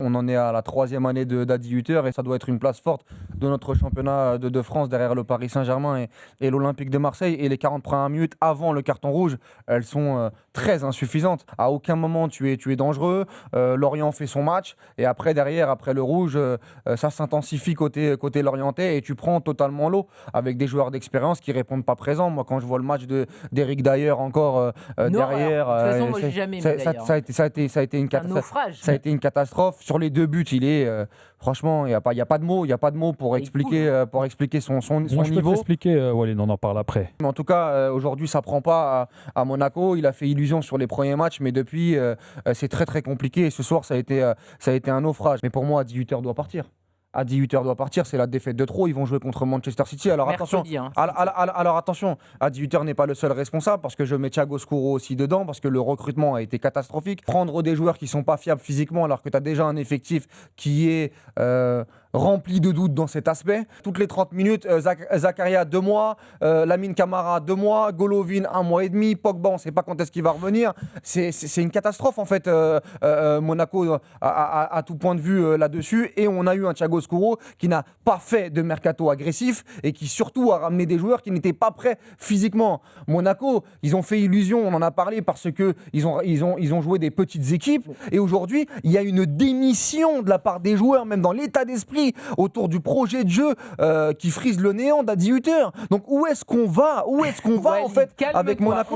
On en est à la 3e année d'Adi Hutter et ça doit être une place forte de notre championnat de France derrière le Paris Saint-Germain et l'Olympique de Marseille. Et les 40 premières minutes avant le carton rouge, elles sont très insuffisantes. À aucun moment tu es dangereux. Lorient fait son match et après derrière, après le rouge, ça s'intensifie côté lorientais et tu prends totalement l'eau avec des joueurs d'expérience qui répondent pas présents. Moi quand je vois le match d'Eric Dyer encore derrière, de toute façon, moi, j'ai jamais aimé Dyer. ça a été une Un naufrage. ça a été une catastrophe. Sur les 2 buts, il est franchement, il y a pas de mots pour expliquer son Moi, je peux niveau. t'expliquer, Walid, on en parle après. Mais en tout cas, aujourd'hui, ça prend pas à Monaco. Il a fait illusion sur les premiers matchs, mais depuis, c'est très très compliqué. Et ce soir, ça a été un naufrage. Mais pour moi, Adi Hutter doit partir. Adi Hutter doit partir, c'est la défaite de trop. Ils vont jouer contre Manchester City. Alors Mercredi, attention, alors attention, Adi Hutter n'est pas le seul responsable parce que je mets Thiago Scuro aussi dedans parce que le recrutement a été catastrophique. Prendre des joueurs qui sont pas fiables physiquement alors que tu as déjà un effectif qui est rempli de doutes dans cet aspect. Toutes les 30 minutes, Zakaria 2 mois, Lamine Camara 2 mois, Golovin 1 mois et demi, Pogba on sait pas quand est-ce qu'il va revenir. C'est une catastrophe en fait, Monaco à tout point de vue là-dessus. Et on a eu un Thiago Scuro qui n'a pas fait de mercato agressif et qui surtout a ramené des joueurs qui n'étaient pas prêts physiquement. Monaco, ils ont fait illusion, on en a parlé parce que ils ont joué des petites équipes et aujourd'hui, il y a une démission de la part des joueurs, même dans l'état d'esprit autour du projet de jeu qui frise le néant d'Adi Hutter. Donc où est-ce qu'on va en fait avec Monaco ?